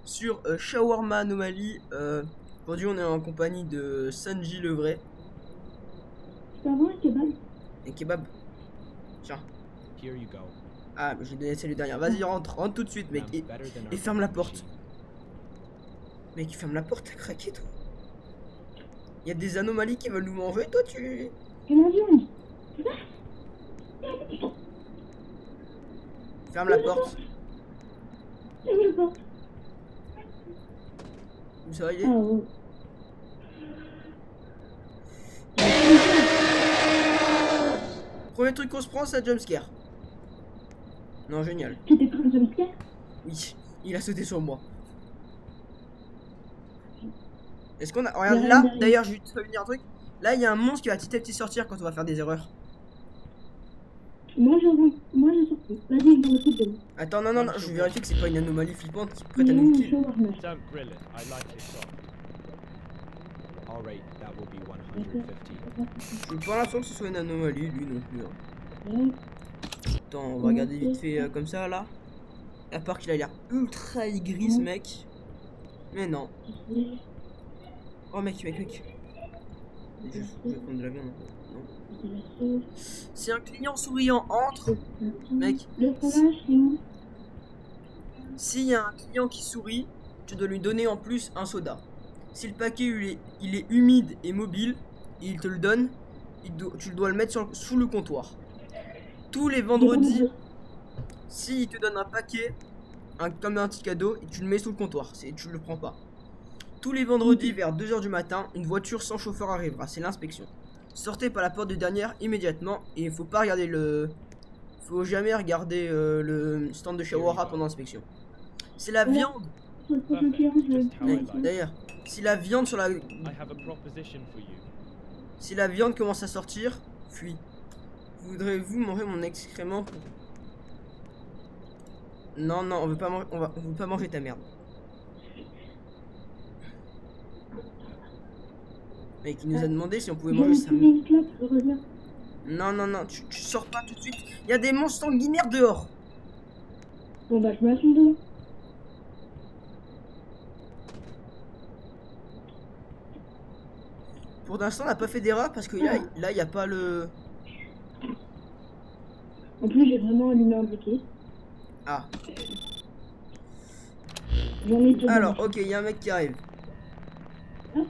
sur Shawarma Anomaly. Aujourd'hui on est en compagnie de Sanji le vrai. C'est pas vrai, kebab? Et kebab. Tiens. Here you go. Ah, mais j'ai donné celle dernière. Vas-y, rentre tout de suite, mec. Et ferme la porte. Mec, ferme la porte, t'as craqué, toi. Il y a des anomalies qui veulent nous manger, toi, tu. Comment viande? Ferme la porte. Ferme la porte. Où ça va, il est? Ah ouais. Premier truc qu'on se prend, c'est un jumpscare. Non, génial. Tu t'es pris un jumpscare? Oui, il a sauté sur moi. Est-ce qu'on a. Regarde là, d'ailleurs, je vais te prévenir un truc. Là, il y a un monstre qui va petit à petit sortir quand on va faire des erreurs. Moi j'ai sorti. Vas-y, je me coupe de moi. Attends, non, je vais vérifier que c'est pas une anomalie flippante qui prête à nous kill. Don't grill it. I like it soft. I'll rate that will be 150. Je veux pas l'impression que ce soit une anomalie, lui non plus. Hein. Attends, on va regarder vite fait comme ça là. À part qu'il a l'air ultra aigri ce mec. Mais non. Oh mec. Je vais prendre de la viande. Non. Si un client souriant entre, mec. Le fromage, c'est où? S'il y a un client qui sourit, tu dois lui donner en plus un soda. Si le paquet il est humide et mobile, et il te le donne, tu dois le mettre sous le comptoir. Tous les vendredis, s'il te donne un paquet, comme un petit cadeau, et tu le mets sous le comptoir, tu le prends pas. Tous les vendredis vers 2 h du matin, une voiture sans chauffeur arrivera, c'est l'inspection. Sortez par la porte de dernière immédiatement, et il faut pas regarder faut jamais regarder le stand de Shawarma pendant l'inspection. C'est la viande. D'ailleurs, si la viande sur la... Si la viande commence à sortir, fuis. Voudrez-vous manger mon excrément pour... Non, on veut pas manger ta merde. Mec, il nous a demandé si on pouvait manger sa merde. Non, tu sors pas tout de suite. Il y a des monstres sanguinaires dehors. Bon bah je me lâche dedans. Pour l'instant, on n'a pas fait d'erreur parce que là, il n'y a pas le... En plus, j'ai vraiment allumé un briquet. Ah. J'en ai deux. Alors, ok, il y a un mec qui arrive. Ah.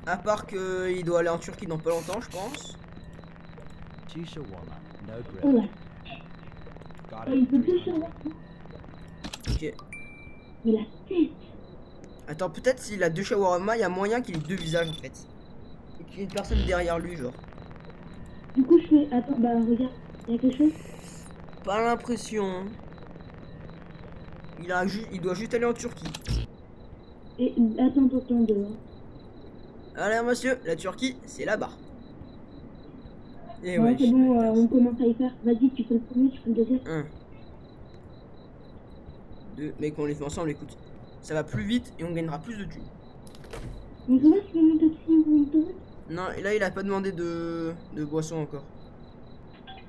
À part qu'il doit aller en Turquie dans pas longtemps, je pense. Oh là. Oh, il peut plus savoir. Ok. Mais la tête. Attends, peut-être s'il a 2 shawarma, il y a moyen qu'il ait 2 visages en fait. Et qu'il y ait une personne derrière lui, genre. Du coup, je fais. Attends, bah regarde, il y a quelque chose. Pas l'impression. Il doit juste aller en Turquie. Et attends, dehors. Allez, monsieur, la Turquie, c'est là-bas. Et Ouais, ouais, c'est bon, on commence à y faire. Vas-y, tu fais le premier, tu fais le deuxième. 1. 2. Mec, on les fait ensemble, écoute. Ça va plus vite et on gagnera plus de thunes. Donc là, tu peux monter dessus ou une torrente? Non, et là, il a pas demandé de boisson encore.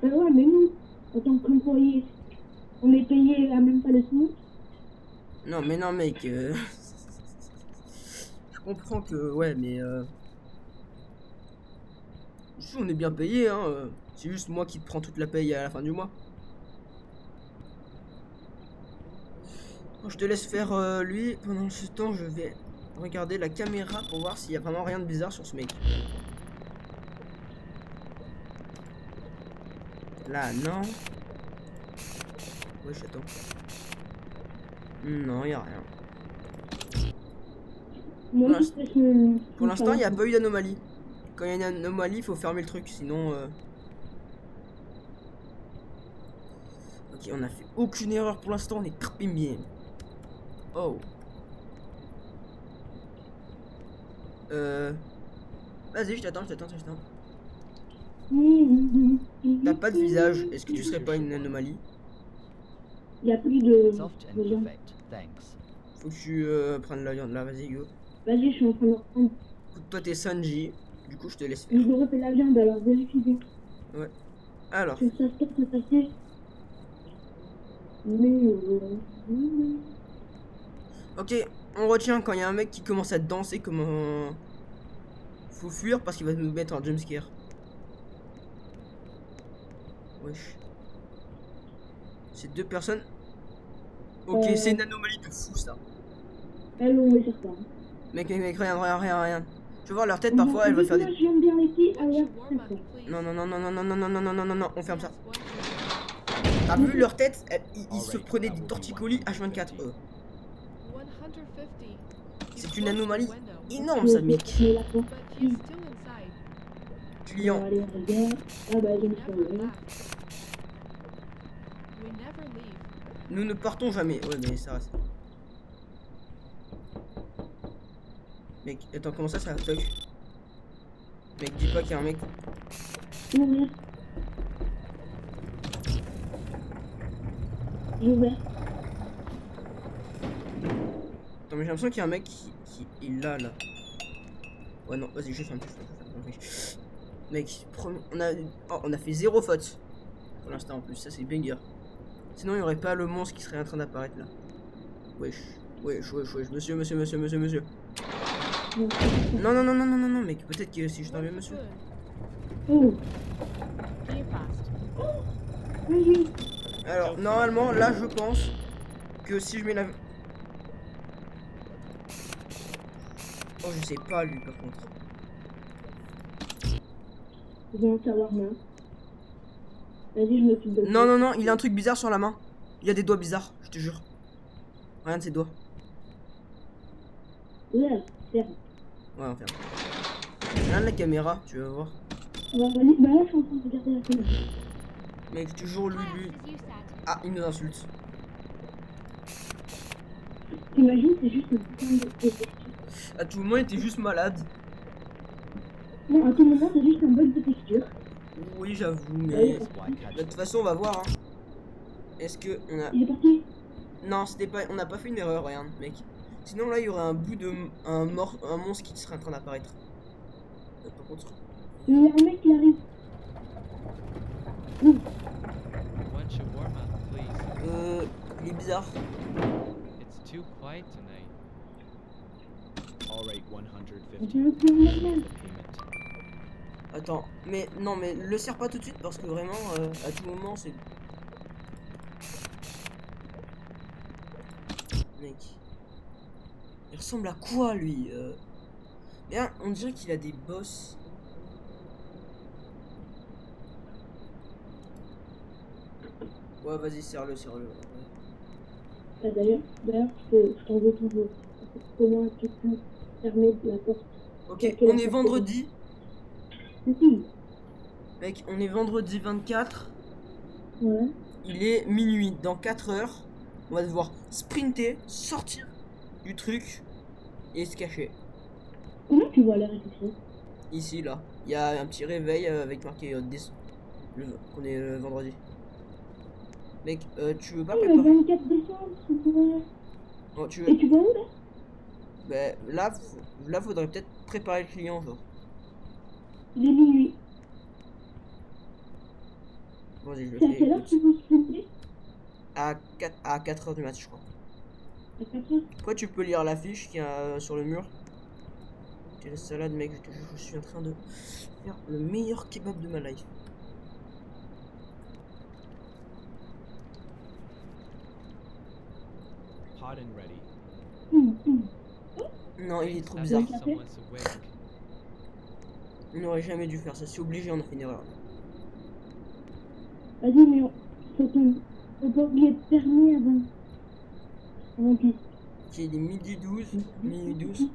Bah ouais, mais nous, en tant qu'employé, on est payé à même pas le SMIC. Non, mais non, mec. Je comprends que... Ouais, mais... Si, on est bien payé, hein. C'est juste moi qui prends toute la paye à la fin du mois. Bon, je te laisse faire lui. Pendant ce temps, je vais regarder la caméra pour voir s'il y a vraiment rien de bizarre sur ce mec. Là, non. Ouais, j'attends. Non, il y a rien. Pour l'instant, il n'y a pas eu d'anomalie. Quand il y a une anomalie, il faut fermer le truc, sinon... Ok, on a fait aucune erreur pour l'instant, on est très bien. Oh. Vas-y, je t'attends. T'as pas de visage, est-ce que tu serais pas une anomalie? Il n'y a plus de viande. Faut que tu prennes la viande là, vas-y, go. Vas-y, je suis en train de reprendre. Toi, t'es Sanji, du coup, je te laisse faire. Je refais la viande, alors vérifie bien. Ouais. Alors. Que ça se casse passer. Mais Ok, on retient quand il y a un mec qui commence à danser comme un... Faut fuir parce qu'il va nous mettre un jumpscare. Wesh. C'est 2 personnes. Ok, c'est une anomalie de fou ça. Elles on va faire ça. Mec, rien. Tu vois leur tête parfois, elle va faire des... J'aime bien les filles. Ah ouais, c'est ça. Non, on ferme ça. T'as vu leur tête, ils se prenaient des torticolis H24. C'est une anomalie énorme ça, mec. Mais la porte. Client. Allez, on regarde. Ah bah, je me suis enlevé. Nous ne partons jamais. Ouais, mais ça reste. Mec, attends, comment ça bug? Mec, dis pas qu'il y a un mec. Ouvert. J'ai ouvert. Attends, mais j'ai l'impression qu'il y a un mec qui est là. Ouais, non, vas-y, je ferme. Mec, on a fait 0 faute. Pour l'instant, en plus, ça c'est banger. Sinon, il n'y aurait pas le monstre qui serait en train d'apparaître là. Wesh, monsieur. Non, mec, peut-être que si je t'en viens, monsieur. Oh. Oui. Alors, normalement, là, je pense que si je mets la... Oh, je sais pas, lui, par contre. Je vais en savoir moins. Vas-y, je m'occupe de... Non, il a un truc bizarre sur la main. Il y a des doigts bizarres, je te jure. Rien de ses doigts. Ouais, ferme. Ouais, on ferme. Regarde la caméra, tu vas voir. Bah là, je suis en train de regarder la caméra. Mec, toujours lui. Ah, il nous insulte. T'imagines, c'est juste un putain de texture. À tout moment, il était juste malade. Non, à tout moment, c'est juste un bug de texture. Oui, j'avoue, mais... Ouais. De toute façon, on va voir, hein. Est-ce que on a... Il est parti. Non, c'était pas... On n'a pas fait une erreur, regarde, mec. Sinon, là, il y aurait un bout de... Un monstre qui serait en train d'apparaître. Par contre... Il y a un mec qui arrive. One shawarma, please. Il est bizarre. It's too quiet tonight. All right, 150. J'ai un peu normal. Payment. Attends, mais... Non, mais le serre pas tout de suite, parce que vraiment, à tout moment, c'est... Mec... Il ressemble à quoi, lui Bien, on dirait qu'il a des bosses. Ouais, vas-y, serre-le. Ah, d'ailleurs, je t'en veux toujours. Comment tu peux fermer la porte? Ok, on est vendredi. Si. Mec, on est vendredi 24. Ouais. Il est minuit. Dans 4 heures, on va devoir sprinter, sortir du truc et se cacher. Comment tu vois la réflexion? Ici, là. Il y a un petit réveil avec marqué qu'on est vendredi. Mec, tu veux pas Le préparer... 24 décembre, c'est pour... Oh, tu veux... Et tu vas où, là? Bah, là, faudrait peut-être préparer le client, genre. Il est minuit. Vas-y, je le C'est à fais. quelle heure tu veux sprinter? À 4 heures du mat, je crois. À 4 heures. Après, tu peux lire l'affiche qu'il y a sur le mur. Quelle salade, mec, je suis en train de faire le meilleur kebab de ma life. Pot and ready. Non, il est trop That's bizarre. how someone's awake. On n'aurait jamais dû faire ça, c'est obligé, on a fait une erreur. Vas-y, mais on peut oublier de fermer avant qu'il... Ok, il est midi 12, minuit 12.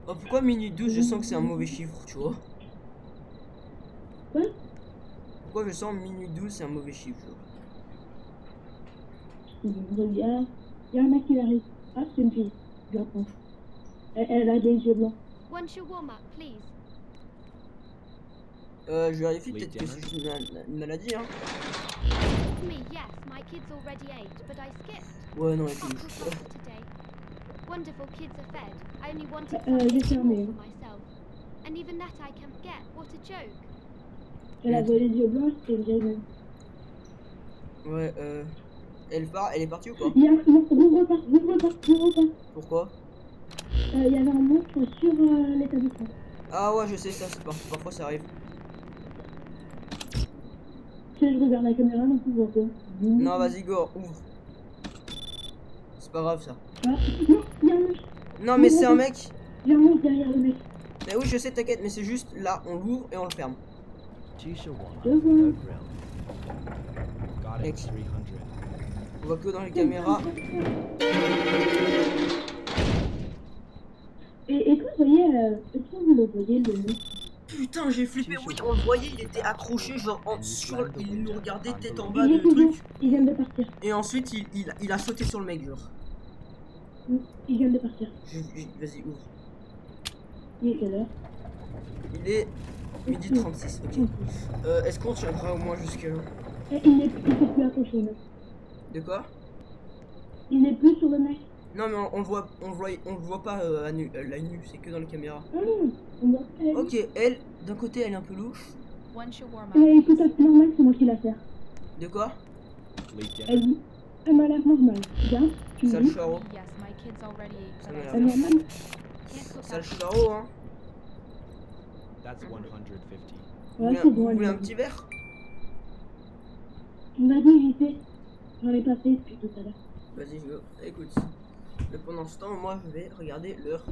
Oh, pourquoi minuit 12, je sens que c'est un mauvais chiffre, tu vois? Quoi? Pourquoi je sens minuit 12, c'est un mauvais chiffre, Regarde, il y a un mec qui arrive. Ah, c'est une fille. Je la prends. Elle a des yeux blancs. One shawarma, please. Je vérifie Late peut-être que c'est dinner. une maladie, hein. Me, yes, my kids already ate, but I skipped. Ouais, non, elle Uncle était ouf. pasta today. Wonderful kids are fed. I only wanted j'ai something fermé. more for myself. And even that I can't get. What a joke. Elle avait les yeux blancs, c'était une vieille. Ouais, elle est partie ou pas? Il y a un gros pas. Pourquoi? Il y avait un monstre sur l'établissement. Ah ouais, je sais ça, parfois ça arrive. Tu sais, je regarde la caméra, donc on voit pas. Non, vas-y, go, ouvre. C'est pas grave ça. Ah, non, il y a un monstre. Non, mais c'est un mec. Il y a un monstre derrière le mec. Mais oui, je sais, t'inquiète, mais c'est juste là, on l'ouvre et on le ferme. Tishawarma, Je no vois. grill. Got Mec. it, 300. On voit que dans les caméras. Et toi, vous voyez, est-ce que vous le voyez, le monstre? Putain, j'ai flippé, oui, on le voyait, il était accroché, genre il nous regardait tête en bas Il de est toujours. truc. Il vient de partir. Et ensuite, il a sauté sur le mec, genre. Il vient de partir. Vas-y, ouvre. Il est quelle heure? Il est midi 36, ok. Est-ce qu'on tiendra au moins jusque là? Il n'est plus accroché, le mec. De quoi? Il n'est plus sur le mec. Non, mais on le voit pas à l'œil nu, c'est que dans les caméras. Ah non, on voit. Ok, elle, d'un côté, elle est un peu louche. One shawarma. Écoute, c'est normal, c'est moi qui l'a fait. De quoi? Late dinner. Elle m'a l'air normale. Bien, tu Sale me dis. charreau. Yes, my kids already ate. Ça but m'a I l'air Elle est bien. normale. can't cook Sale that. charreau, hein. That's 150. Vous Ouais, voulez, c'est bon, vous elle voulez un m'a petit verre? dit, j'y sais. J'en ai pas fait depuis tout à l'heure. Vas-y, go. Écoute. Mais pendant ce temps, moi, je vais regarder l'heure.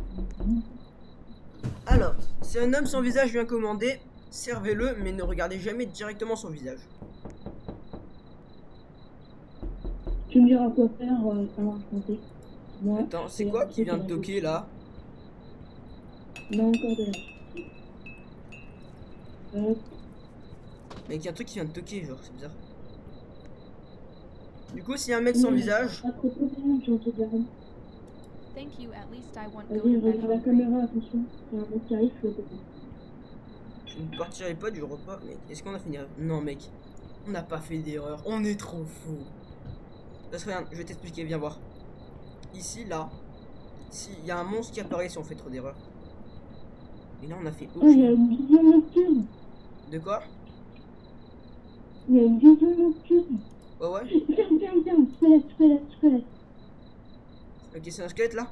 Alors, si un homme sans visage vient commander, servez-le, mais ne regardez jamais directement son visage. Tu me diras quoi faire, ça marche compter. Moi. Attends, c'est quoi qui vient de toquer là? Non, encore de là. Mec, y a un truc qui vient de toquer, genre, c'est bizarre. Du coup, s'il y a un mec sans visage, Pas trop de bien, j'en te dirai. Thank you. At least I won't go Vas-y, to bed regarde la hungry. caméra, attention. Il y a un mec qui arrive, je le peux. je ne partirai pas du repas, mec. Est-ce qu'on a fini? Non, mec. On n'a pas fait d'erreur. On est trop fou. Parce que regarde, je vais t'expliquer, viens voir. Ici, là, s'il y a un monstre qui apparaît si on fait trop d'erreurs. Et là, on a fait Oh, il y a aucune. une vision nocturne. De quoi? Il y a une vision nocturne. Ouais, ouais. Ferme, squelette. Ok, c'est un squelette là?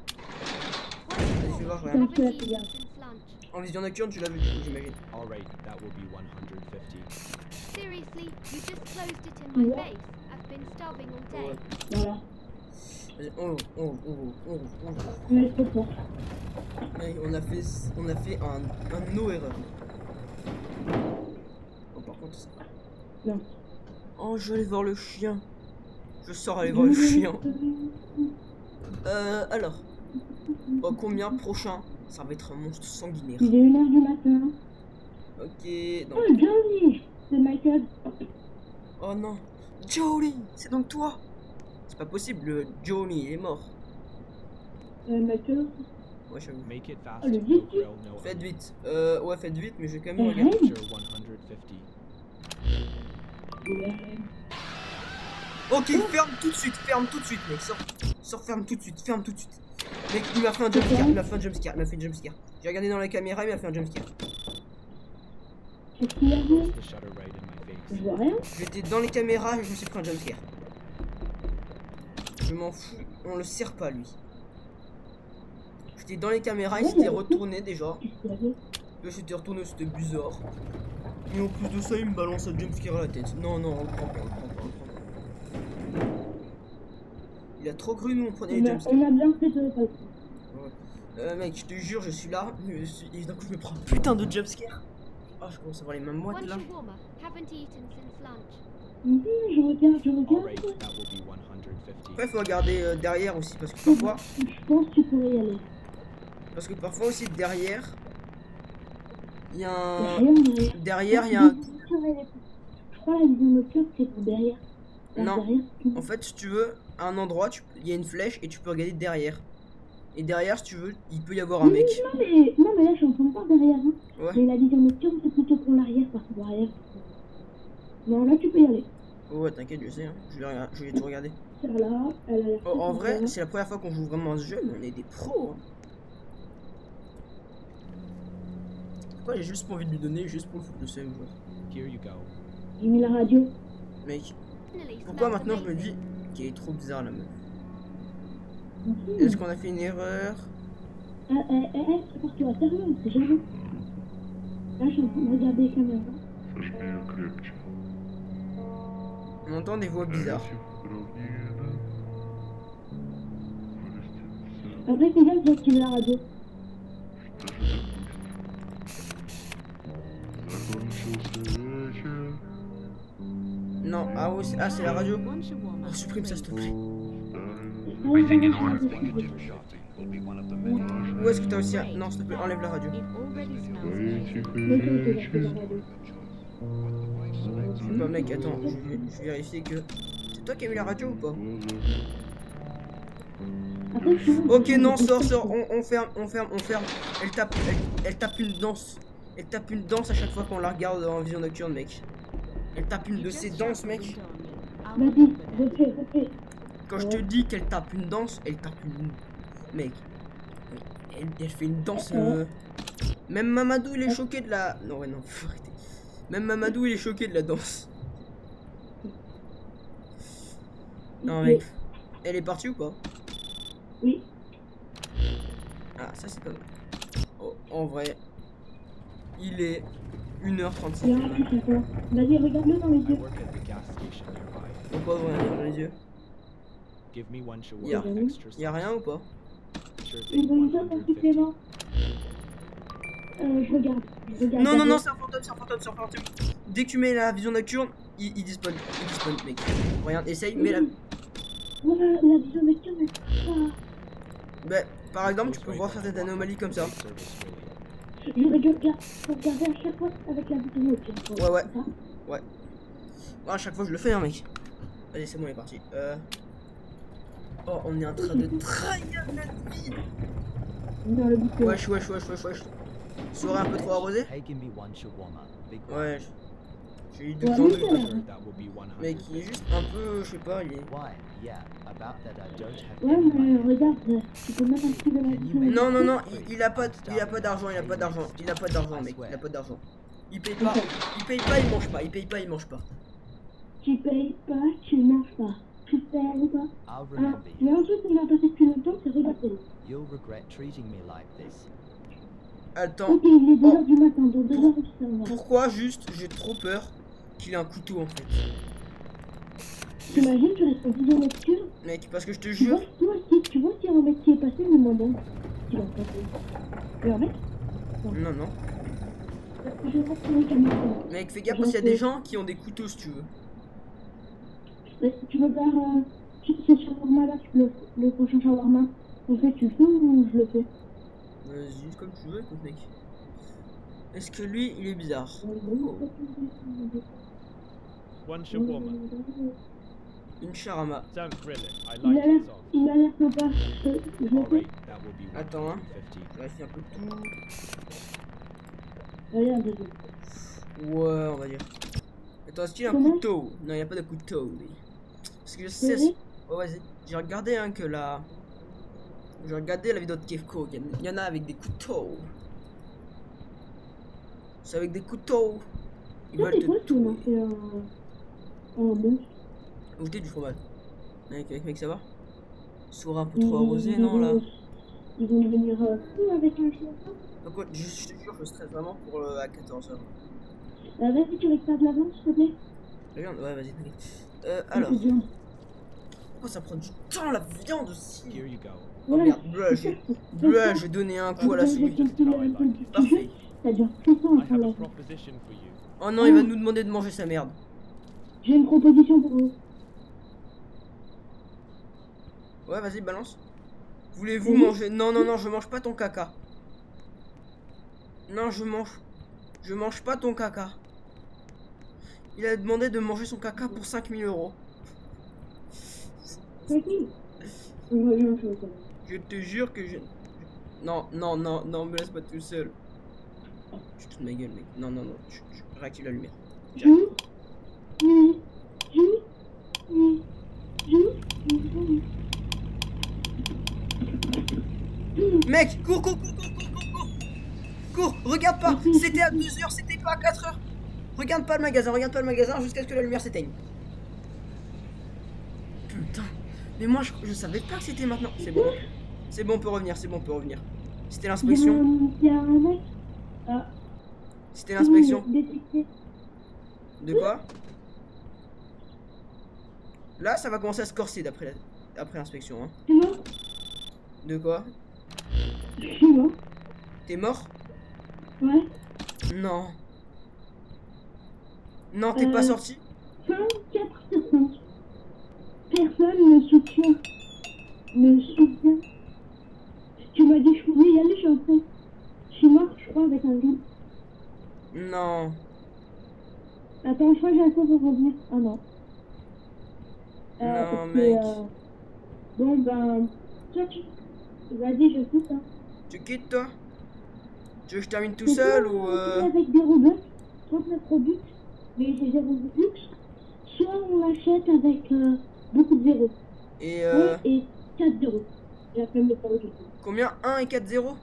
Vas-y, fais voir, je regarde. Haven't Ouais, eaten c'est bien. since lunch. En vision nocturne, tu l'as vu, du coup, j'imagine. Alright, that will be 150. Seriously, you just closed it in my Yeah. face. I've been starving all day. Ouais. Voilà. Vas-y, on Mais trop fort. on a fait un no erreur. Oh, par contre, ça. Non. Oh, je vais aller voir le chien. Je sors aller voir le chien. Alors. Oh, combien prochain? Ça va être un monstre sanguinaire. Il est 1h du matin. Ok, donc. Oh, Johnny. C'est Michael. Oh non. Johnny, c'est donc toi? C'est pas possible, le Johnny il est mort. Michael. Ouais, j'avoue. Make it fast. Oh, le No vite. grill, no Faites oven. vite. Ouais, faites vite, mais je vais quand même Eh, regarder. hey. Temperature 150. Ouais. Ok, ferme tout de suite, mec. Sors, ferme tout de suite. Mec, il m'a fait un jumpscare, J'ai regardé dans la caméra, il m'a fait un jumpscare. Qu'est-ce qu'il y a Close the shutter right in my Je face. vois rien. J'étais dans les caméras et je me suis pris un jumpscare. Je m'en fous, on le sert pas lui. J'étais dans les caméras, il Ouais, s'était mais- retourné déjà. Qu'est-ce qu'il y avait? Là, j'étais retourné, c'était bizarre. Et en plus de ça, il me balance un jumpscare à la tête. Non, on le prend pas. Il a trop cru, nous, on prenait les jumpscares. On a bien fait de pas le prendre. Mec, je te jure, je suis là, et d'un coup, je me prends un putain de jumpscare. Ah, je commence à voir les mêmes moites One là. shawarma. Haven't eaten since lunch. Je regarde. Alright, that will be 150. Après, faut regarder derrière aussi, parce que parfois. Je pense que tu pourrais y aller. Parce que parfois aussi, derrière. Il y a Il y a un. rien derrière. Derrière, il y a un. Je crois la vision nocturne, c'est pour derrière. Là, Non. derrière, En fait, si tu veux, à un endroit, il y a une flèche et tu peux regarder derrière. Et derrière, si tu veux, il peut y avoir un mec. Non, mais là, je suis en train de voir derrière. Hein. Ouais. Mais la vision nocturne, c'est plutôt pour l'arrière, parce que derrière. Non, là, tu peux y aller. Ouais, t'inquiète, je sais, hein. Je vais tout regarder. Celle-là, elle a l'air. Oh, en vrai, super. c'est la première fois qu'on joue vraiment à ce jeu, mais on est des pros. Hein. Pourquoi j'ai juste pas envie de lui donner, juste pour le foutre de seum, genre. Here you go. J'ai mis la radio. Mec, Finally pourquoi smells maintenant je me amazing. dis qu'elle est trop bizarre la meuf? Est-ce qu'on a fait une erreur? C'est parce qu'il va sérieux, on sait jamais. Là, je suis en train de regarder les caméras. On entend des voix bizarres. Après, c'est bien que j'ai activé la radio. Non, ah oui, c'est la radio. One shawarma. Oh, supprime ça s'il te plaît. Où Où est-ce que t'as aussi... Non, s'il te plaît, enlève la radio. It already smells amazing. Je sais pas mec, attends, je vais vérifier que... C'est toi qui as mis la radio ou pas? Ok, non, sors, on ferme. Elle tape une danse. Elle tape une danse à chaque fois qu'on la regarde en vision nocturne, mec. Elle tape une de ses danses, mec. Vas-y, je fais. Quand je te dis qu'elle tape une danse, elle tape une... Mec. Elle fait une danse... Même Mamadou, il est choqué de la... Non, ouais, non, faut arrêter. Même Mamadou, il est choqué de la danse. Non, mec. Elle est partie ou pas? Oui. Ah, ça c'est pas mal. Oh, en vrai, il est 1h37. Il y a un truc à faire. Vas-y, regarde-le dans les I yeux. work at the gas station nearby. Faut pas ouvrir dans les yeux. Give me one Yeah. shawarma extra Y'a rien ou pas? Sure Ils thing, ont une zone en 150. supplément. Je regarde. Non, non, non, c'est un fantôme. Dès que tu mets la vision nocturne, il despawn. Il despawn, mec. Regarde, essaye, mets la... Voilà, la vision nocturne, mais... Bah, par exemple, tu peux voir certaines anomalies comme ça. Service really. J'aurais dû regarder à chaque fois avec la vision nocturne. Ouais. C'est ça. Ouais. À chaque fois, je le fais, hein, mec. Allez, c'est bon, il est parti. Oh, on est en train de trahir notre vie. Dans le bouton. Wesh. Soirée un peu trop arrosée? Hey, give me one shawarma. Big one. Ouais. J'ai eu du Ouais, temps oui, de... ça a l'air. That will be 100. Mec, il est juste un peu, je sais pas, il est... Why? Yeah, about that I don't have Ouais, any mais money. regarde, tu peux même activer la vision nocturne. Non, il a pas d'argent, mec, il a pas d'argent. Il paye pas, il mange pas, Tu payes pas, tu manges pas. Tu payes ou pas? I'll Alors, remember il y you. a un truc qu'on a passé depuis longtemps, c'est regarder. You'll regret treating me like this. Attends, Ok, il est 2h Oh. du matin, donc 2h du matin. pourquoi juste, j'ai trop peur qu'il ait un couteau en fait. T'imagines, tu restes en vision nocturne. Mec, parce que je te Tu jure, vois s'il y a un mec qui est passé, le moins bon. Qui va passer. Il y a un mec? non. Je vais rester les caméras. Mec, fais gaffe parce qu'il y a des gens qui ont des couteaux si tu veux. Tu veux faire ce shawarma là, le prochain shawarma, on fait, tu le fais ou je le fais? Vas-y, comme tu veux, écoute mec. Est-ce que lui, il est bizarre? One shawarma. Une charama. Don't grill it. I Il a like l'air, it soft. il a l'air sympa. Je le fais. Alright, that will be Attends, hein. 150. Je vais essayer un peu tout. Regarde, désolé. Ouais, on va dire. Attends, est-ce qu'il a un Comment? couteau? Non, il n'y a pas de couteau, lui. Parce que je sais... Désolé. Oh, vas-y. J'ai regardé, hein, que la... J'ai regardé la vidéo de Kevko. Il y en a avec des couteaux. C'est avec des couteaux. Ils Ça, veulent c'est quoi te si on en tuer. fait un monstre? Goûter du fromage. Mec, ça va? Soir un peu trop arrosé, non, là? Ils vont venir avec un chien. Donc, ouais, je te jure, je stresse vraiment pour à 14h. Vas-y, tu récupères de la viande, s'il te plaît. La viande? Ouais, vas-y, t'inquiète. Alors, Un peu de viande. pourquoi ça prend du temps, la viande aussi? Here you go. Oh merde, j'ai donné un coup à la souris. Parfait. Ça dure très I longtemps, have là. a proposition for you. Oh non, il va nous demander de manger sa merde. J'ai une proposition pour vous. Ouais, vas-y, balance. Voulez-vous Oui. manger? Non, je mange pas ton caca. Non, je mange pas ton caca. Il a demandé de manger son caca pour 5000 €. C'est qui? On va bien faire ça. Je te jure que je... Non, me laisse pas tout seul. Je te de ma gueule, mec. Non, je réactive la lumière. J'arrive. Mec, cours. Cours, regarde pas. C'était à 2h, c'était pas à 4h. Regarde pas le magasin jusqu'à ce que la lumière s'éteigne. Putain, Mais moi, je savais pas que c'était maintenant. C'est bon. C'est bon, on peut revenir, c'est bon, on peut revenir. C'était l'inspection. Il y a un mec. Ah, C'était l'inspection. détecté. De quoi? Là, ça va commencer à se corser après l'inspection. Hein. C'est mort. De quoi? Je suis mort. T'es mort? Ouais. Non. Non, t'es pas sorti? 5, 4 sur 5. Personne ne soutient. Ne soutient. Tu m'as dit je pouvais y aller, je suis entrée. Je suis mort, je crois, avec un gars. Non. Attends, je crois que j'ai un peu pour revenir. Ah non. Non, parce mec. Bon, ben. Toi, vas-y, je quitte. Hein. Tu quittes, toi? Tu veux que je termine tout seul ou Avec des Robux, 39 Robux, mais j'ai 0 Robux. Soit on l'achète avec beaucoup de zéros. Et Et 4 zéros. J'ai la flemme de faire autre chose. combien? 1 et 4 0?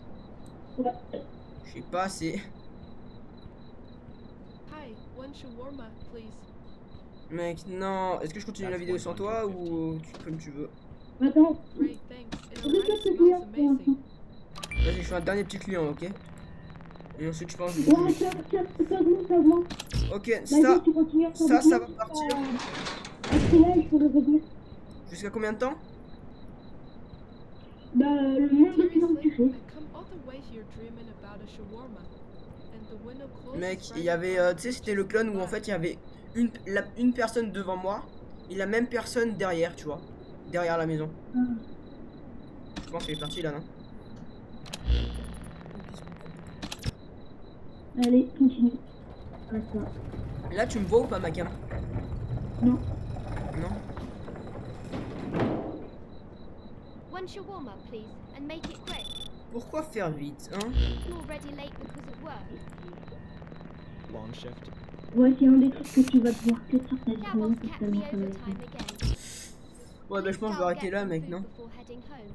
Ouais. Je sais pas, c'est... Hi, one shawarma, please. Mec, non. Est-ce que je continue la vidéo sans toi ou comme tu veux? Attends, Great, thanks. It regarde already ce client smells pour amazing. l'instant. Vas-y, je fais un dernier petit client, ok? Et ensuite, je pense... Ouais, ça va. Ok, Vas-y, ça... tu continues à faire ça des va trucs, partir. Après là, il faut le revenir. Jusqu'à combien de temps? Bah, le nombre de clients que tu Seriously, fais. I come all the way here dreaming about a shawarma. And the window closes Mec, right il y avait... in front tu sais, c'était le clone où en fait, il y avait une personne devant moi et la même personne derrière, tu vois. Derrière la maison. Ah. Je pense qu'elle est partie là, non? Allez, continue. Attends. Là, tu me vois ou pas, ma cam? Non. Non? One shawarma, please, and make it quick. Pourquoi faire vite, hein? I'm already late because of work. Long shift. Ouais, c'est un des trucs que tu vas devoir que sur ta That journée, was c'est kept me tellement ça va overtime être again. Ouais, bah je pense que je vais arrêter là, mec, non? Before heading home.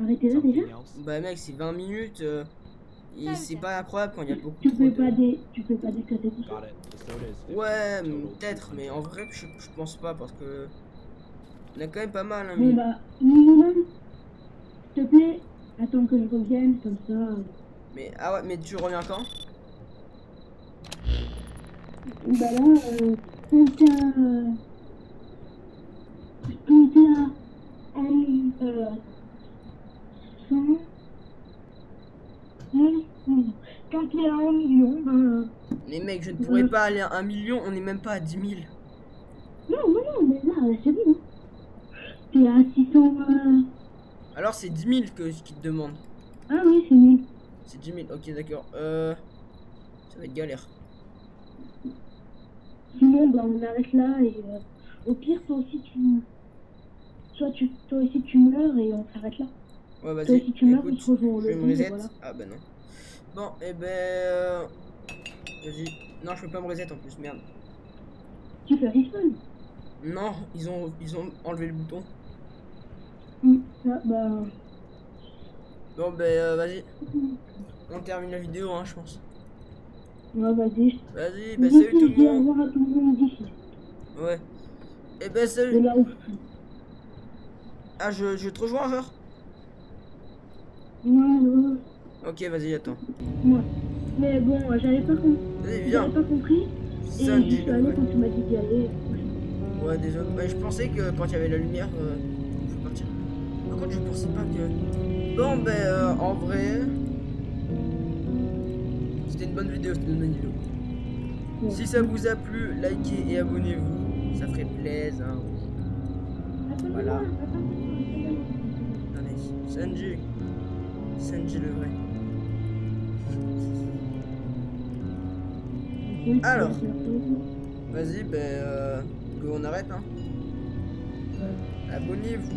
Arrêtez là déjà. Something else? Bah mec, c'est 20 minutes. Et c'est pas incroyable quand il y a beaucoup Tu trop fais de... pas des... Tu fais pas des cadeaux tout ça. Got it. The soda is 50 Ouais, total. peut-être, mais en vrai, je pense pas parce que... On a quand même pas mal, hein, Bon mais... bah, minimum, s'il te plaît, attends que je revienne, comme ça. Mais, ah ouais, mais tu reviens quand? Bah là, quand t'es à 100... Quand t'es à 1 million, bah... Mais mec, je ne pourrais pas aller à 1 million, on est même pas à 10 000. Non, mais là, c'est bon. T'es à 600... Alors c'est 10 000 qui te demandent. Ah oui, c'est nul. C'est 10 000, ok d'accord. Ça va être galère. Sinon, bah, on arrête là et au pire, toi aussi tu meurs et on s'arrête là. Ouais, Toi vas-y, aussi tu meurs, on écoute, se rejoint au je vais me lobby, reset. voilà. Ah bah non. Bon, et ben... Vas-y. Non, je peux pas me reset en plus, merde. Tu fais respawn. Non, ils ont enlevé le bouton. Ah, bah... Bon, ben vas-y. On termine la vidéo, hein, je pense. Ouais, vas-y. Vas-y, bah salut tout Je dis le au monde. revoir à tout le monde d'ici. Ouais. Et ben De salut. là où je suis. Ah, je te rejoins, genre? Ouais. Ok, vas-y, attends. Mais bon, j'avais pas compris. Vas-y, viens. J'avais pas compris. Et Sandy, j'y suis le allée vrai. quand tu m'as dit d'y aller. Ouais, désolé. Bah, je pensais que quand il y avait la lumière, il faut partir. Par contre, je pensais pas que... Bon, ben, en vrai... C'était une bonne vidéo, c'était une bonne vidéo. Ouais. Si ça vous a plu, likez et abonnez-vous. Ça ferait plaisir. Hein. Voilà. Attendez. Sanji le vrai. Alors. Vas-y, ben, on arrête, hein. Abonnez-vous.